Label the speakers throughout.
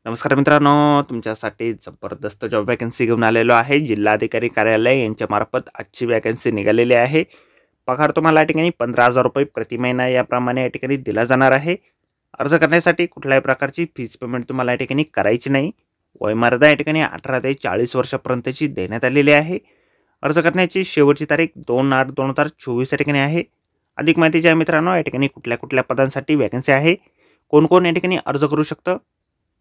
Speaker 1: नमस्कार मित्रांनो, तुमच्यासाठी जबरदस्त जॉब वॅकन्सी घेऊन आलेलो आहे। जिल्हाधिकारी कार्यालय यांच्यामार्फत आजची वॅकन्सी निघालेली आहे। पगार तुम्हाला या ठिकाणी 15,000 रुपये प्रति महिना याप्रमाणे या ठिकाणी दिला जाणार आहे। अर्ज करण्यासाठी कुठल्याही प्रकारची फीस पेमेंट तुम्हाला या ठिकाणी करायची नाही। वयमर्यादा या ठिकाणी 18 ते 40 वर्षापर्यंतची देण्यात आलेली आहे। अर्ज करण्याची शेवटची तारीख 2/8/2024 या ठिकाणी आहे। अधिक माहितीच्या मित्रांनो, या ठिकाणी कुठल्या पदांसाठी वॅकन्सी आहे, कोण या ठिकाणी अर्ज करू शकतं,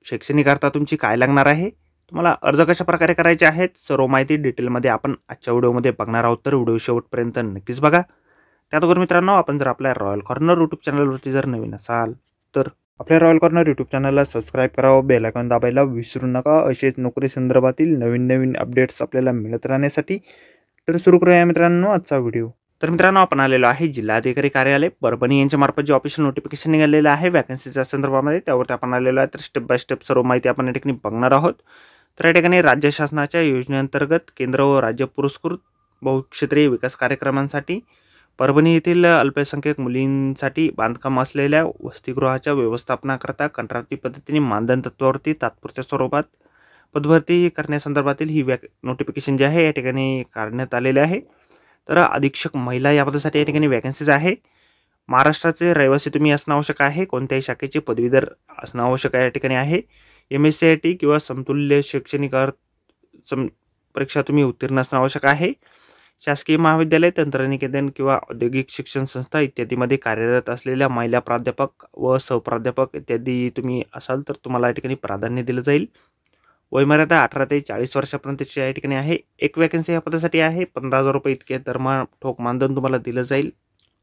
Speaker 1: शैक्षणिक अर्थ तुमची काय लागणार आहे, तुम्हाला अर्ज कशा प्रकारे करायचे आहेत, सर्व माहिती डिटेलमध्ये आपण आजच्या व्हिडिओमध्ये बघणार आहोत। तर व्हिडिओ शेवटपर्यंत नक्कीच बघा। त्याचबरोबर मित्रांनो, आपण जर आपल्या रॉयल कॉर्नर यूट्यूब चॅनलवरती जर नवीन असाल तर आपल्या रॉयल कॉर्नर यूट्यूब चॅनलला सबस्क्राईब करावं, बेल आयकॉन दाबायला विसरू नका। असेच नोकरी संदर्भातील नवीन अपडेट्स आपल्याला मिळत राहण्यासाठी। तर सुरू करूया मित्रांनो आजचा व्हिडिओ। तर मित्रांनो, आपण आलेलो आहे जिल्हाधिकारी कार्यालय परभणी यांच्यामार्फत जे ऑफिशियल नोटिफिकेशन निघालेलं आहे वॅकन्सीच्या संदर्भामध्ये, त्यावरती आपण आलेलो आहे। तर स्टेप बाय स्टेप सर्व माहिती आपण या ठिकाणी बघणार आहोत। तर या ठिकाणी राज्य शासनाच्या योजनेअंतर्गत केंद्र व राज्य पुरस्कृत बहुक्षेत्रीय विकास कार्यक्रमांसाठी परभणी येथील अल्पसंख्याक मुलींसाठी बांधकाम असलेल्या वसतिगृहाच्या व्यवस्थापनाकरता कंत्राटी पद्धतीने मानधन तत्वावरती तात्पुरत्या स्वरूपात पदभरती करण्यासंदर्भातील ही नोटिफिकेशन जे आहे या ठिकाणी काढण्यात आलेले आहे। तर अधीक्षक महिला या पदासाठी या ठिकाणी वॅकन्सीज आहे। महाराष्ट्राचे रहिवासी तुम्ही असणं आवश्यक आहे। कोणत्याही शाखेचे पदवीधर असणं आवश्यक या ठिकाणी आहे। MSCIT किंवा समतुल्य शैक्षणिक परीक्षा तुम्ही उत्तीर्ण असणं आवश्यक आहे। शासकीय महाविद्यालय, तंत्रनिकेतन किंवा औद्योगिक शिक्षण संस्था इत्यादीमध्ये कार्यरत असलेल्या महिला प्राध्यापक व सहप्राध्यापक इत्यादी तुम्ही असाल तर तुम्हाला या ठिकाणी प्राधान्य दिलं जाईल। वयमर्यादा 18 ते 40 वर्षापर्यंतची या ठिकाणी आहे। एक वॅकन्सी या पदासाठी आहे। 15,000 रुपये इतके दरमहा ठोक मानधन तुम्हाला दिलं जाईल।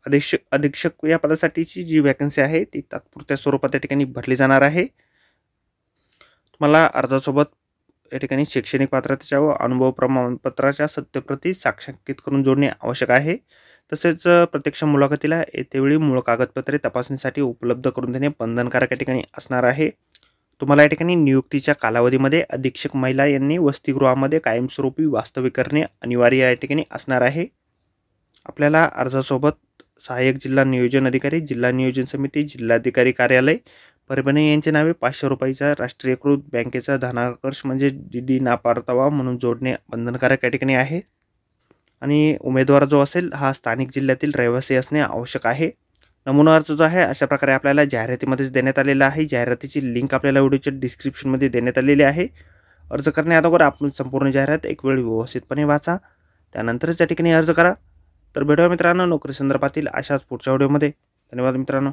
Speaker 1: अधीक्षक या पदासाठीची जी वॅकन्सी आहे ती तात्पुरत्या स्वरूपात या ठिकाणी भरली जाणार आहे। तुम्हाला अर्जासोबत या ठिकाणी शैक्षणिक पात्रतेच्या व अनुभव प्रमाणपत्राच्या सत्यप्रती साक्षांकित करून जोडणे आवश्यक आहे। तसेच प्रत्यक्ष मुलाखतीला येतेवेळी मूळ कागदपत्रे तपासणीसाठी उपलब्ध करून देणे बंधनकारक या ठिकाणी असणार आहे। तुम्हाला या ठिकाणी नियुक्तीच्या कालावधीमध्ये अधीक्षक महिला यांनी वसतिगृहामध्ये कायमस्वरूपी वास्तव्य करणे अनिवार्य या ठिकाणी असणार आहे। आपल्याला अर्जासोबत सहाय्यक जिल्हा नियोजन अधिकारी, जिल्हा नियोजन समिती, जिल्हाधिकारी कार्यालय परभणी यांचे नावे 500 रुपयाचा राष्ट्रीयकृत बँकेचा धनाकर्ष म्हणजे DD ना परतावा म्हणून जोडणे बंधनकारक या ठिकाणी आहे। आणि उमेदवार जो असेल हा स्थानिक जिल्ह्यातील रहिवासी असणे आवश्यक आहे। नमुना अर्ज जो आहे अशा प्रकारे आपल्याला जाहिरातीमध्येच देण्यात आलेला आहे। जाहिरातीची लिंक आपल्याला व्हिडिओच्या डिस्क्रिप्शनमध्ये देण्यात आलेली आहे। अर्ज करण्याअगोदर आपण संपूर्ण जाहिरात एक वेळ व्यवस्थितपणे वाचा, त्यानंतरच त्या ठिकाणी अर्ज करा। तर भेटूया मित्रांनो नोकरी संदर्भातील अशाच पुढच्या व्हिडिओमध्ये। धन्यवाद मित्रांनो।